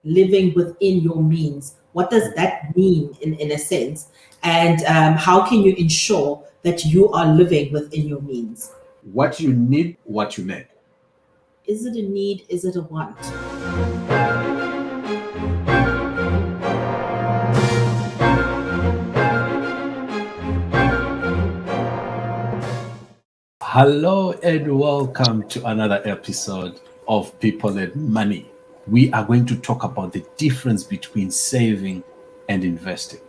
living within your means? What does that mean in a sense? And how can you ensure that you are living within your means? What you need, what you make. Is it a need? Is it a want? Hello and welcome to another episode of People and Money. We are going to talk about the difference between saving and investing.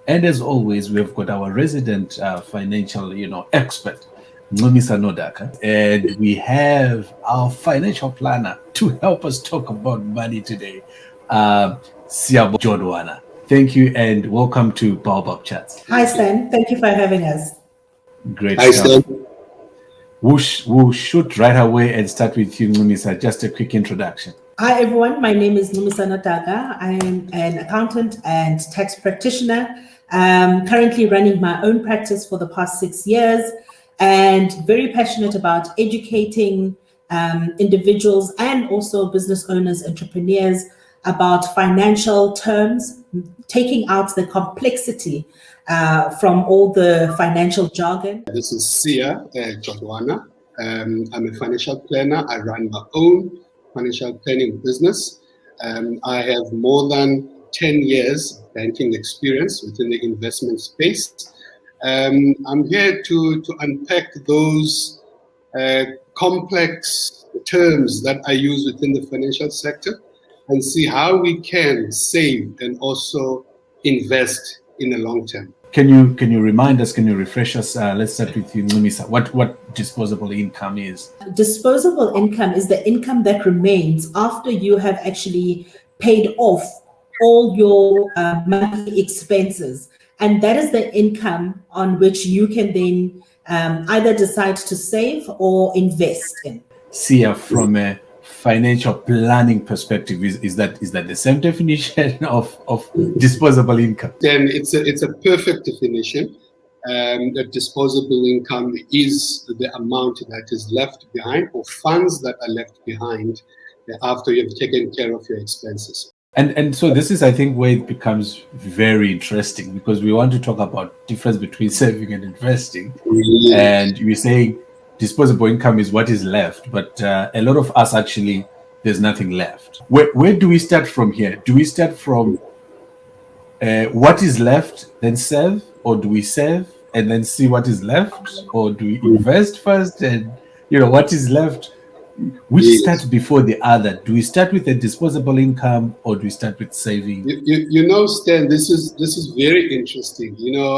And as always, we've got our resident financial, expert, Ncumisa Nodaka, and we have our financial planner to help us talk about money today, Siyabulela Jodwana. Thank you and welcome to Baobab Chats. Hi, Stan. Thank you for having us. Great Hi, stuff. Stan. We'll shoot right away and start with you, Ncumisa. Just a quick introduction. Hi, everyone. My name is Ncumisa Nodaka. I am an accountant and tax practitioner. Currently running my own practice for the past 6 years and very passionate about educating individuals and also business owners, entrepreneurs about financial terms, taking out the complexity from all the financial jargon. This is Jodwana. I'm a financial planner. I run my own financial planning business. I have more than 10 years banking experience within the investment space. I'm here to unpack those complex terms that I use within the financial sector and see how we can save and also invest in the long term. Can you remind us, can you refresh us? Let's start with you, Ncumisa. What disposable income is? Disposable income is the income that remains after you have actually paid off all your monthly expenses. And that is the income on which you can then either decide to save or invest in. Sia, from a financial planning perspective, is that the same definition of disposable income? Then it's a perfect definition. That disposable income is the amount that is left behind or funds that are left behind after you've taken care of your expenses. And so this is, I think, where it becomes very interesting because we want to talk about difference between saving and investing. Yes. And you're saying disposable income is what is left, but a lot of us actually, there's nothing left. Where do we start from here? Do we start from what is left, then save, or do we save and then see what is left, or do we invest first and what is left? Which starts before the other? Do we start with a disposable income or do we start with saving? Stan, this is very interesting.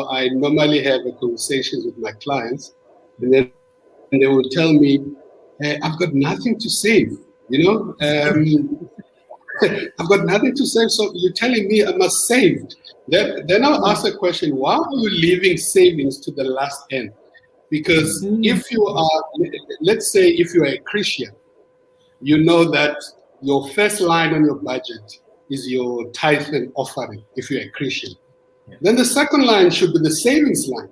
I normally have conversations with my clients, and then they will tell me, I've got nothing to save. I've got nothing to save, so you're telling me I must save. Then I'll ask the question, why are you leaving savings to the last end? Because if you are, let's say if you are a Christian, you know that your first line on your budget is your tithe and offering, if you're a Christian. Yeah. Then the second line should be the savings line.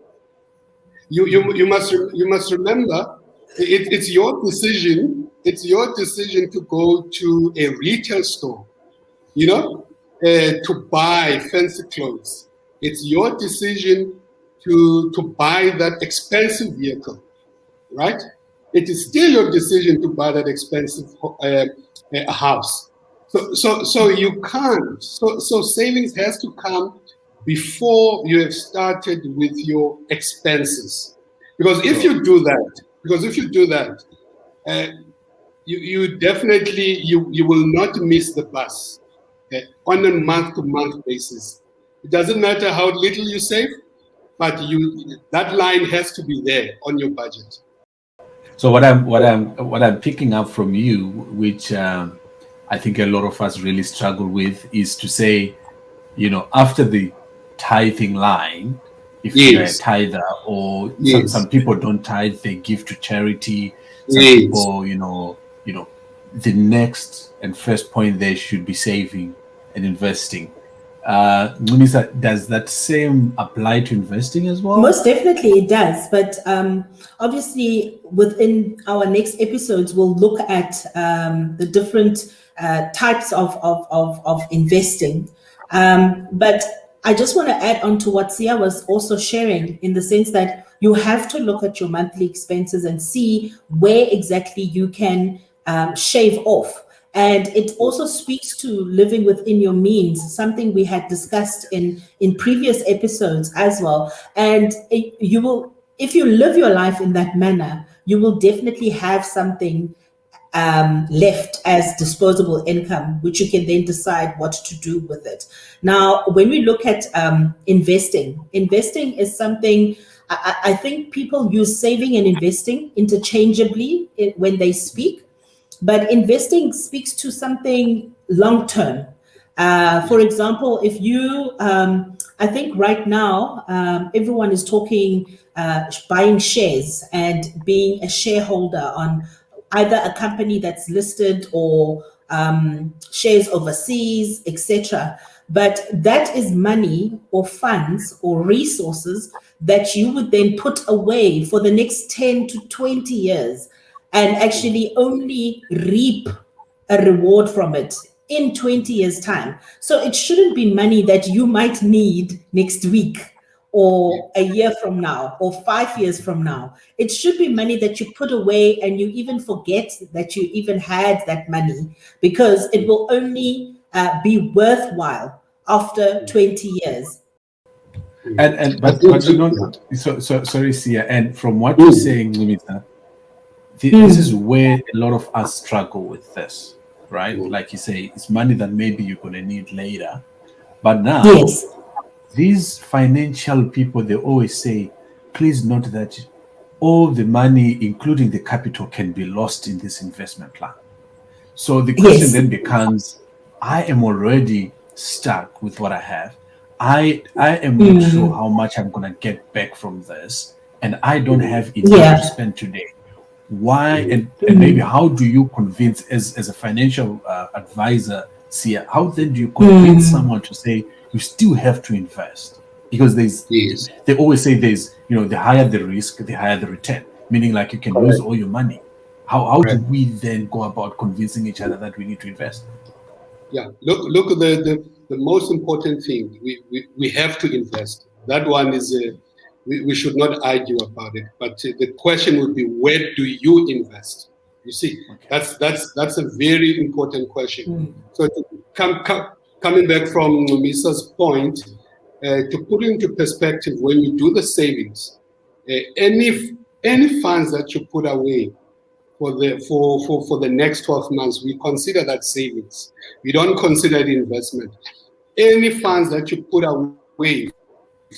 You must remember, it's your decision. It's your decision to go to a retail store, to buy fancy clothes. It's your decision to buy that expensive vehicle, right? It is still your decision to buy that expensive house. So you can't. So savings has to come before you have started with your expenses. Because if you do that, you definitely you will not miss the bus on a month-to-month basis. It doesn't matter how little you save, but that line has to be there on your budget. So what I'm picking up from you, which I think a lot of us really struggle with, is to say, after the tithing line, if you're a tither, or some people don't tithe, they give to charity. Some people, the next and first point there should be saving and investing. Ncumisa, does that same apply to investing as well? Most definitely it does. But obviously, within our next episodes, we'll look at the different types of investing. But I just want to add on to what Sia was also sharing, in the sense that you have to look at your monthly expenses and see where exactly you can shave off. And it also speaks to living within your means, something we had discussed in previous episodes as well. And you will, if you live your life in that manner, you will definitely have something left as disposable income, which you can then decide what to do with it. Now, when we look at investing is something, I think people use saving and investing interchangeably when they speak. But investing speaks to something long term. For example, if you, I think right now, everyone is talking buying shares and being a shareholder on either a company that's listed or shares overseas, etc. But that is money or funds or resources that you would then put away for the next 10 to 20 years, and actually only reap a reward from it in 20 years' time. So it shouldn't be money that you might need next week or a year from now or 5 years from now. It should be money that you put away and you even forget that you even had that money, because it will only be worthwhile after 20 years. But you know, sorry, Sia, and from what you're saying, Ncumisa, this is where a lot of us struggle with this, right? Like you say, it's money that maybe you're going to need later. But now, Yes. These financial people, they always say, please note that all the money, including the capital, can be lost in this investment plan. So the question then becomes, I am already stuck with what I have. I am not sure how much I'm going to get back from this, and I don't have enough to spend today. Why? And maybe how do you convince, as a financial advisor, Sia, how then do you convince someone to say you still have to invest? Because they always say the higher the risk, the higher the return, meaning like you can lose all your money. How do we then go about convincing each other that we need to invest? Yeah, look at the most important thing. We have to invest. That one is we should not argue about it. But the question would be, where do you invest? You see, that's a very important question. So coming back from Ncumisa's point, to put into perspective, when you do the savings, any funds that you put away for the next 12 months, we consider that savings. We don't consider it investment. Any funds that you put away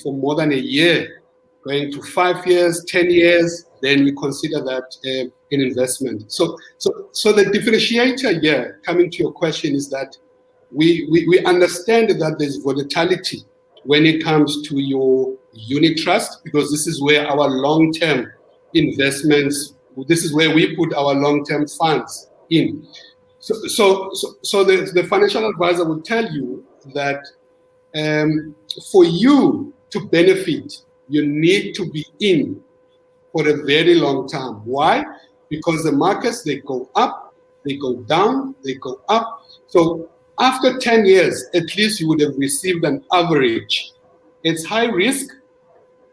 for more than a year, going to 5 years, 10 years, then we consider that an investment. So the differentiator here, coming to your question, is that we understand that there's volatility when it comes to your unit trust, because this is where our long-term investments, this is where we put our long-term funds in. So the financial advisor will tell you that for you to benefit, you need to be in for a very long time. Why? Because the markets, they go up, they go down, they go up. So after 10 years, at least you would have received an average. It's high risk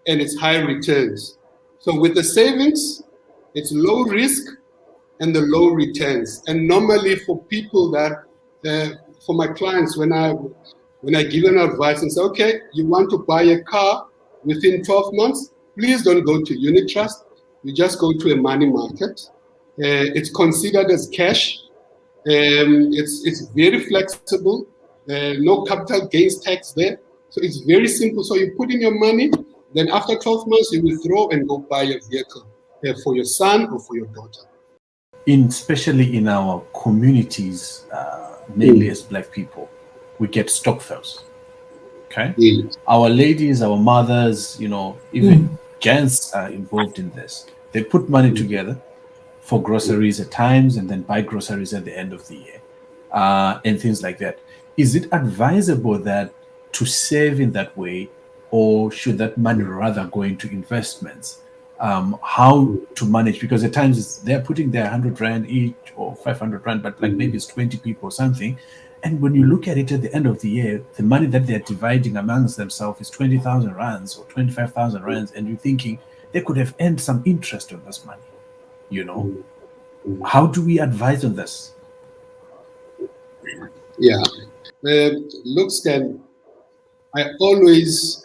and it's high returns. So with the savings, it's low risk and the low returns. And normally for people that, for my clients, when I give them advice and say, okay, you want to buy a car within 12 months, please don't go to unit trust. You just go to a money market. It's considered as cash. It's very flexible. No capital gains tax there. So it's very simple. So you put in your money, then after 12 months, you withdraw and go buy a vehicle for your son or for your daughter. Especially in our communities, mainly as Black people, we get stokvels. Okay? Yes. Our ladies, our mothers, even gents are involved in this. They put money together for groceries at times and then buy groceries at the end of the year and things like that. Is it advisable that to save in that way, or should that money rather go into investments? How to manage, because at times they're putting their 100 rand each or 500 rand, but like maybe it's 20 people or something. And when you look at it at the end of the year, the money that they're dividing amongst themselves is 20,000 rands or 25,000 rands, and you're thinking they could have earned some interest on this money. How do we advise on this? Yeah. Look, Stan, I always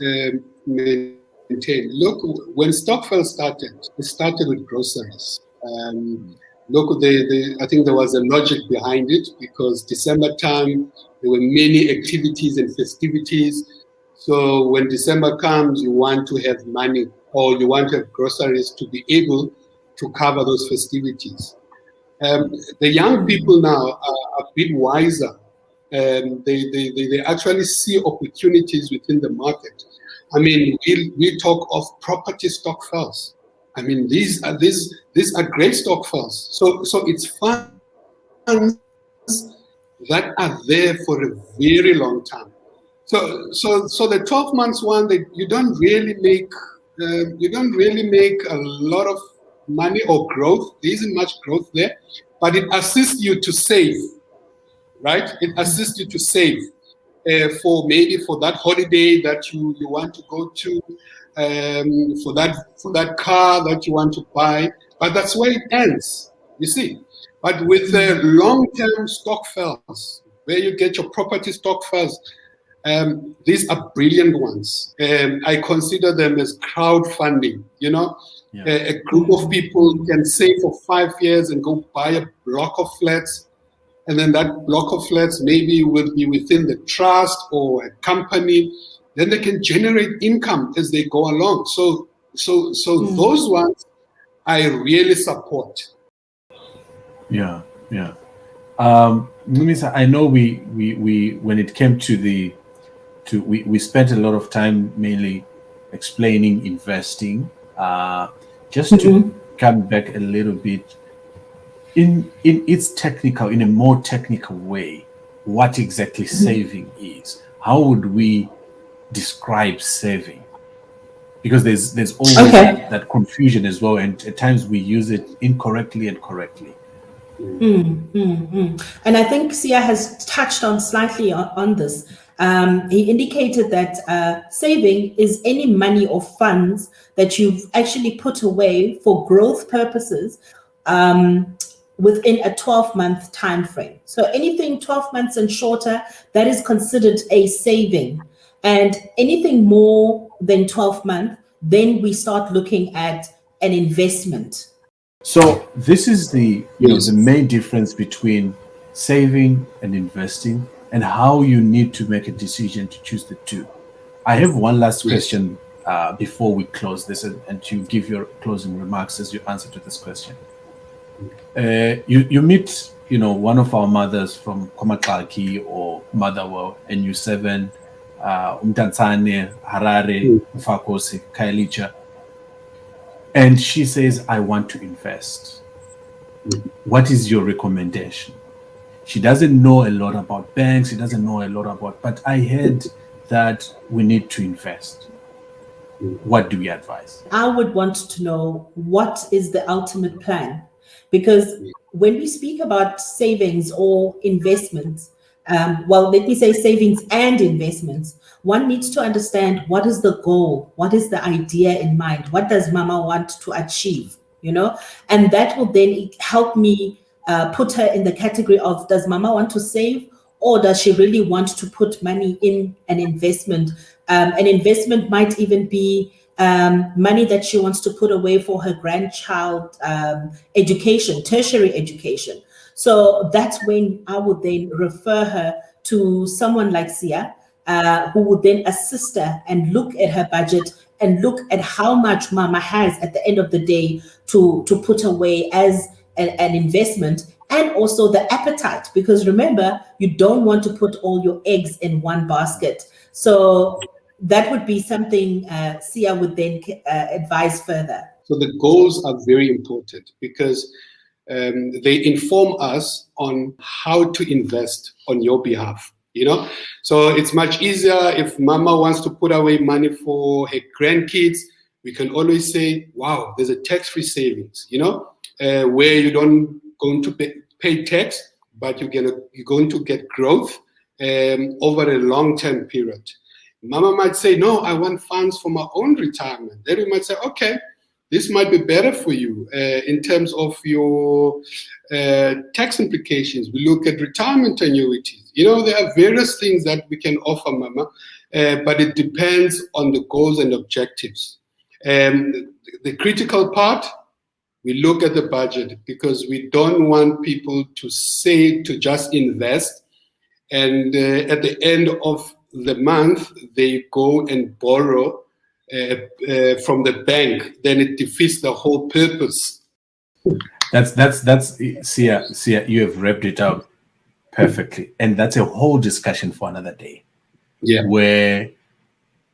maintain, look, when Stokvel started, it started with groceries. Look, I think there was a logic behind it, because December time, there were many activities and festivities. So when December comes, you want to have money, or you want to have groceries to be able to cover those festivities. The young people now are a bit wiser. They actually see opportunities within the market. I mean, we talk of property stokvels. I mean, these are great stokvels. So it's funds that are there for a very long time. So the 12 months one, that you don't really make a lot of money or growth. There isn't much growth there, but it assists you to save, right? It assists you to save for that holiday that you want to go to, for that car that you want to buy. But that's where it ends, you see. But with the long-term stokvels, where you get your property stokvels, these are brilliant ones. I consider them as crowdfunding. A group of people can save for 5 years and go buy a block of flats, and then that block of flats maybe will be within the trust or a company. Then they can generate income as they go along. So those ones I really support. Yeah. Ncumisa, I know we when it came to we spent a lot of time mainly explaining investing. Just to come back a little bit, in a more technical way, what exactly saving is. How would we describe saving? Because there's always that confusion as well, and at times we use it incorrectly and correctly. And I think Siya has touched on slightly on this. He indicated that saving is any money or funds that you've actually put away for growth purposes within a 12-month time frame. So anything 12 months and shorter, that is considered a saving. And anything more than 12 months, then we start looking at an investment. So this is the main difference between saving and investing, and how you need to make a decision to choose the two. I have one last question before we close this, and to give your closing remarks as your answer to this question. You meet one of our mothers from Komaxaki or Motherwell, NU7, Umtansane, Harare, Mfakosi, Kailicha, and she says, I want to invest. What is your recommendation? She doesn't know a lot about banks. She doesn't know a lot about, but I heard that we need to invest. What do we advise? I would want to know what is the ultimate plan, because when we speak about savings or investments, let me say savings and investments, one needs to understand what is the goal, what is the idea in mind, what does Mama want to achieve, and that will then help me put her in the category of, does Mama want to save, or does she really want to put money in an investment? An investment might even be money that she wants to put away for her grandchild education, tertiary education. So that's when I would then refer her to someone like Siya, who would then assist her and look at her budget and look at how much Mama has at the end of the day to put away as an investment, and also the appetite, because remember, you don't want to put all your eggs in one basket. So that would be something Siya would then advise further. So the goals are very important, because they inform us on how to invest on your behalf. You know, so it's much easier if mama wants to put away money for her grandkids. We can always say, wow, there's a tax-free savings, you know, where you don't going to pay tax, but you're going to get growth over a long-term period. Mama might say, no, I want funds for my own retirement. Then we might say, okay, this might be better for you in terms of your tax implications. We look at retirement annuities. You know, there are various things that we can offer, mama, but it depends on the goals and objectives. The critical part, we look at the budget, because we don't want people to just invest, and at the end of the month they go and borrow from the bank. Then it defeats the whole purpose. That's Sia, you have wrapped it up perfectly, and that's a whole discussion for another day. Yeah, where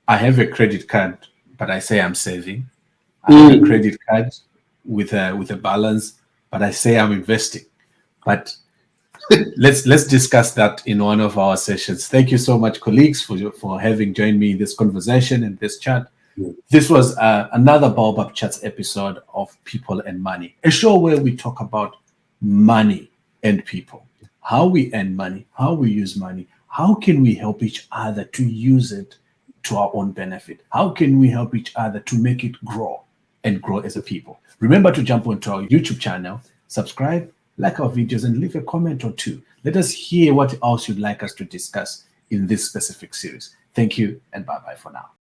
I have a credit card, but I say I'm saving. I have a credit card with a balance, but I say I'm investing. But let's discuss that in one of our sessions. Thank you so much, colleagues, for having joined me in this conversation and this chat. This was another Baobab Chats episode of People and Money, a show where we talk about money and people, how we earn money, how we use money, how can we help each other to use it to our own benefit, how can we help each other to make it grow and grow as a people. Remember to jump onto our YouTube channel, subscribe, like our videos, and leave a comment or two. Let us hear what else you'd like us to discuss in this specific series. Thank you, and bye-bye for now.